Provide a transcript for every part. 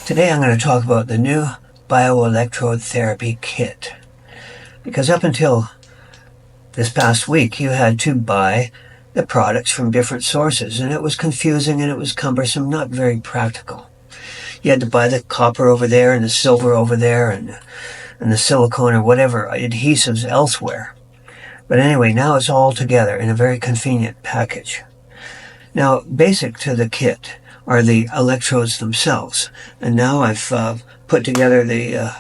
Today I'm going to talk about the new Bioelectrotherapy Kit. Because up until this past week, you had to buy the products from different sources, and it was confusing and it was cumbersome, not very practical. You had to buy the copper over there and the silver over there and the silicone or whatever adhesives elsewhere. But anyway, now it's all together in a very convenient package. Now, basic to the kit are the electrodes themselves. And now I've put together the,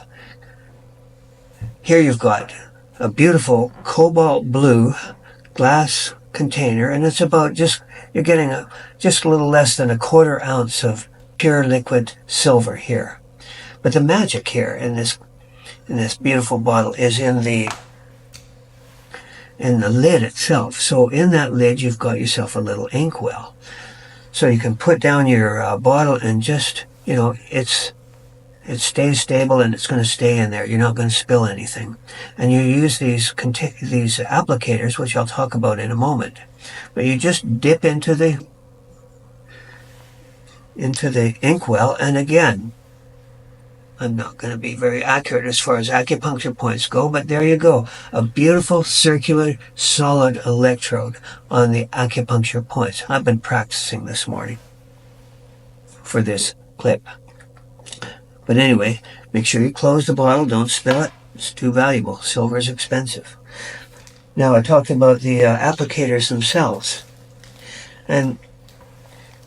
here you've got a beautiful cobalt blue glass container, and it's about you're getting just a little less than a 1/4 ounce of pure liquid silver here. But the magic here in this beautiful bottle is in the lid itself. So in that lid, you've got yourself a little inkwell. So you can put down your bottle and just, it stays stable and it's going to stay in there. You're not going to spill anything. And you use these applicators, which I'll talk about in a moment. But you just dip into the inkwell, and again, I'm not going to be very accurate as far as acupuncture points go, but there you go. A beautiful circular solid electrode on the acupuncture points. I've been practicing this morning for this clip. But anyway, make sure you close the bottle. Don't spill it. It's too valuable. Silver is expensive. Now, I talked about the applicators themselves. And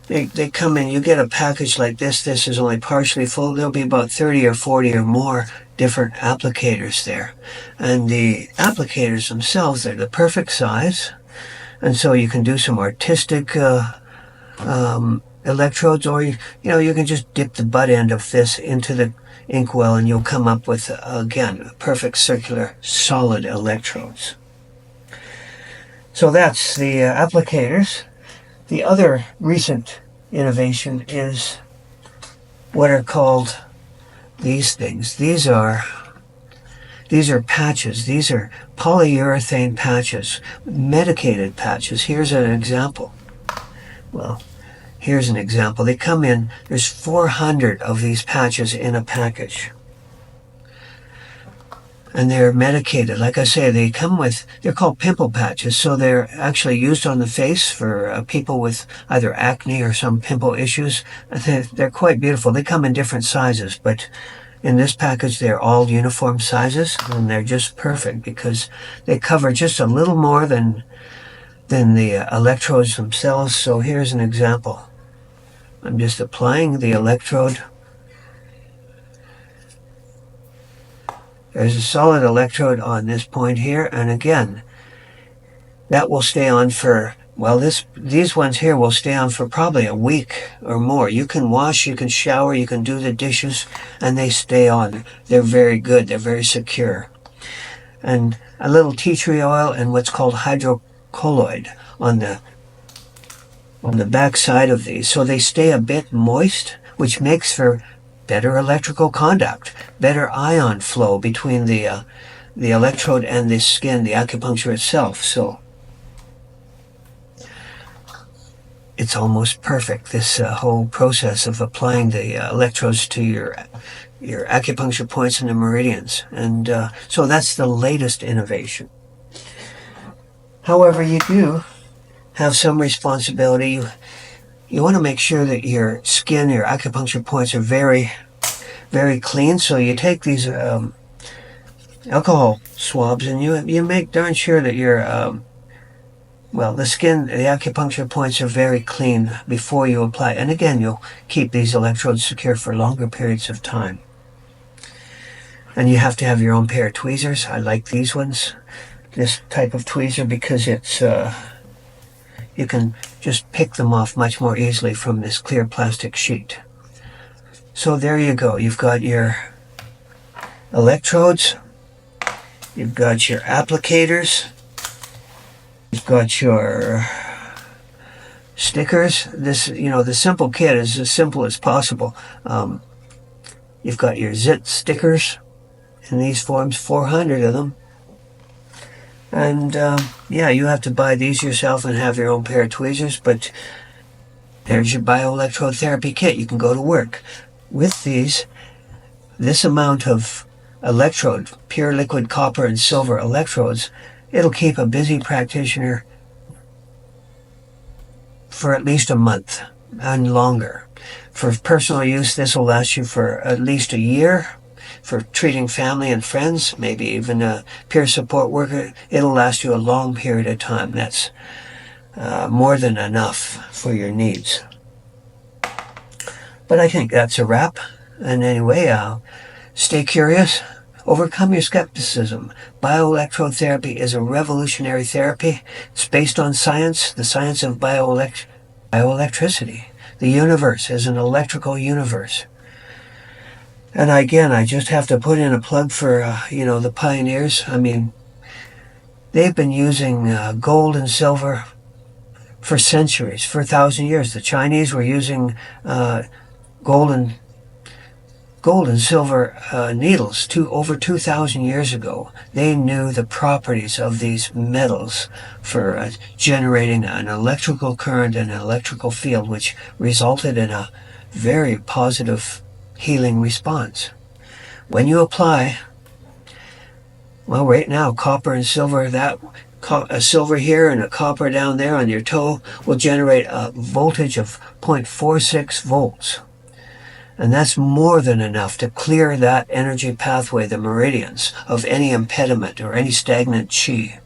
they come in, you get a package like this. This is only partially full. There'll be about 30 or 40 or more different applicators there. And the applicators themselves, they're the perfect size. And so you can do some artistic electrodes, or you can just dip the butt end of this into the inkwell and you'll come up with, again, perfect circular solid electrodes. So that's the applicators. The other recent innovation is what are called these things. These are patches. These are polyurethane patches, medicated patches. Here's an example. Well, here's an example. They come in, there's 400 of these patches in a package. And they're medicated. Like I say, they're called pimple patches, so they're actually used on the face for people with either acne or some pimple issues. They're quite beautiful. They come in different sizes, but in this package, they're all uniform sizes, and they're just perfect because they cover just a little more than the electrodes themselves. So here's an example. I'm just applying the electrode. There's a solid electrode on this point here, and again, that will stay on for, well, these ones here will stay on for probably a week or more. You can wash, you can shower, you can do the dishes, and they stay on. They're very good, they're very secure. And a little tea tree oil and what's called hydrocolloid on the back side of these, so they stay a bit moist, which makes for better electrical conduct, better ion flow between the electrode and the skin, the acupuncture itself. So it's almost perfect, this whole process of applying the electrodes to your acupuncture points and the meridians. And so that's the latest innovation. However, you do have some responsibility. You want to make sure that your skin, your acupuncture points are very, very clean. So you take these alcohol swabs and you make darn sure that your, the skin, the acupuncture points are very clean before you apply. And again, you'll keep these electrodes secure for longer periods of time. And you have to have your own pair of tweezers. I like these ones, this type of tweezer, because it's you can just pick them off much more easily from this clear plastic sheet. So there you go. You've got your electrodes, you've got your applicators, you've got your stickers. This, the simple kit is as simple as possible. You've got your zit stickers in these forms, 400 of them. And yeah, you have to buy these yourself and have your own pair of tweezers, but there's your Bioelectrotherapy Kit. You can go to work. with this amount of electrode, pure liquid copper and silver electrodes, it'll keep a busy practitioner for at least a month and longer. For personal use, this will last you for at least a year. For treating family and friends, maybe even a peer support worker, it'll last you a long period of time. That's more than enough for your needs. But I think that's a wrap. And anyway, stay curious. Overcome your skepticism. Bioelectrotherapy is a revolutionary therapy. It's based on science, the science of bioelectricity. The universe is an electrical universe. And again, I just have to put in a plug for, the pioneers. I mean, they've been using gold and silver for centuries, for 1,000 years. The Chinese were using gold and silver needles over 2,000 years ago. They knew the properties of these metals for generating an electrical current and an electrical field, which resulted in a very positive healing response. When you apply, well, right now, copper and silver, a silver here and a copper down there on your toe will generate a voltage of 0.46 volts. And that's more than enough to clear that energy pathway, the meridians, of any impediment or any stagnant chi.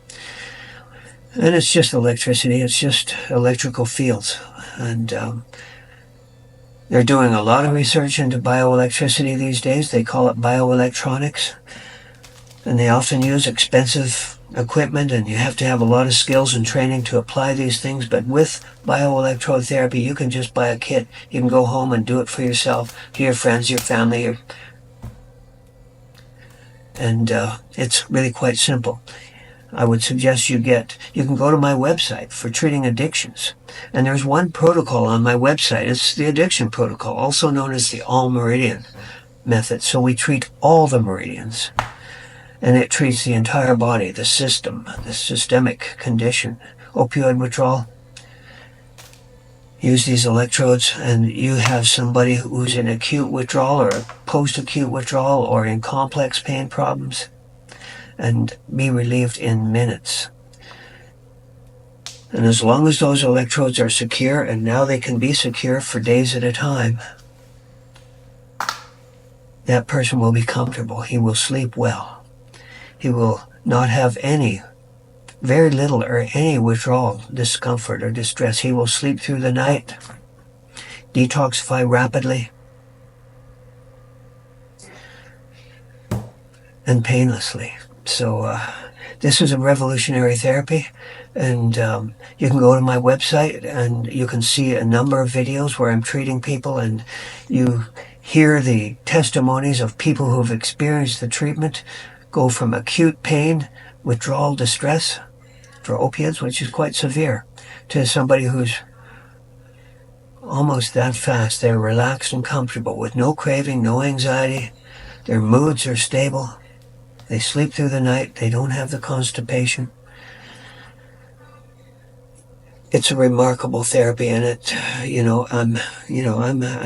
And it's just electricity, it's just electrical fields. And they're doing a lot of research into bioelectricity these days. They call it bioelectronics. And they often use expensive equipment, and you have to have a lot of skills and training to apply these things. But with bioelectrotherapy, you can just buy a kit. You can go home and do it for yourself, to your friends, your family. And it's really quite simple. I would suggest you can go to my website for treating addictions. And there's one protocol on my website. It's the addiction protocol, also known as the all-meridian method. So we treat all the meridians. And it treats the entire body, the system, the systemic condition. Opioid withdrawal. Use these electrodes, and you have somebody who's in acute withdrawal or post-acute withdrawal or in complex pain problems, and be relieved in minutes. And as long as those electrodes are secure, and now they can be secure for days at a time, that person will be comfortable. He will sleep well. He will not have very little or any withdrawal, discomfort, or distress. He will sleep through the night, detoxify rapidly, and painlessly. So this is a revolutionary therapy, and you can go to my website and you can see a number of videos where I'm treating people, and you hear the testimonies of people who have experienced the treatment, go from acute pain, withdrawal, distress for opiates, which is quite severe, to somebody who's almost that fast. They're relaxed and comfortable with no craving, no anxiety. Their moods are stable. They sleep through the night. They don't have the constipation. It's a remarkable therapy, and I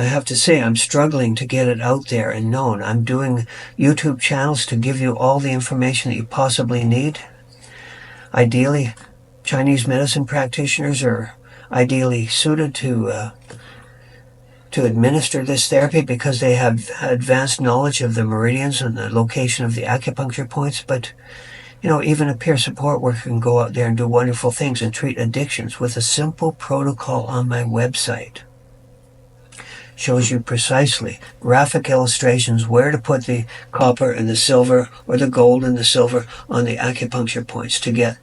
have to say, I'm struggling to get it out there and known. I'm doing YouTube channels to give you all the information that you possibly need. Ideally, Chinese medicine practitioners are ideally suited to administer this therapy because they have advanced knowledge of the meridians and the location of the acupuncture points. But even a peer support worker can go out there and do wonderful things and treat addictions with a simple protocol on my website. Shows you precisely, graphic illustrations, where to put the copper and the silver, or the gold and the silver on the acupuncture points to get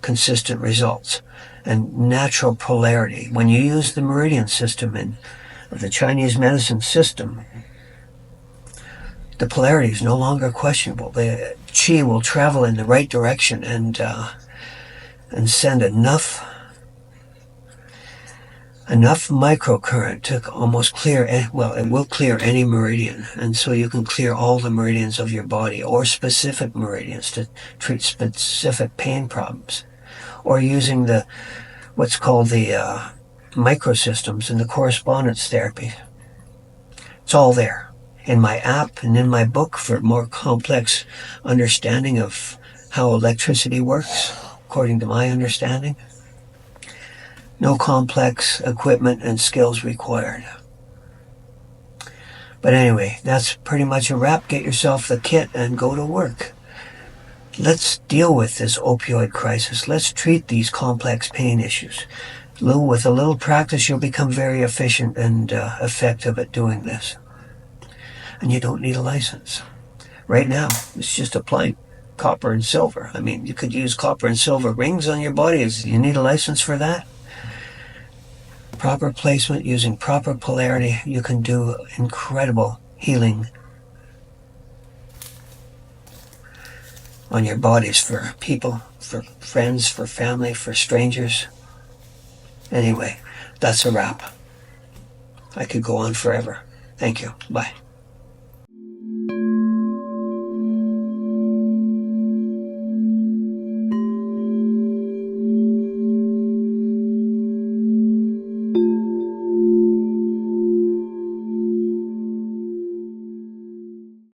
consistent results. And natural polarity. When you use the meridian system in the Chinese medicine system, the polarity is no longer questionable. The chi will travel in the right direction and send enough microcurrent to almost clear, it will clear any meridian. And so you can clear all the meridians of your body, or specific meridians to treat specific pain problems, or using what's called the microsystems in the correspondence therapy. It's all there in my app and in my book for more complex understanding of how electricity works, according to my understanding. No complex equipment and skills required. But anyway, that's pretty much a wrap. Get yourself the kit and go to work. Let's deal with this opioid crisis. Let's treat these complex pain issues. With a little practice, you'll become very efficient and effective at doing this. And you don't need a license. Right now, it's just applying copper and silver. I mean, you could use copper and silver rings on your body. You need a license for that? Proper placement, using proper polarity, you can do incredible healing on your bodies for people, for friends, for family, for strangers. Anyway, that's a wrap. I could go on forever. Thank you. Bye.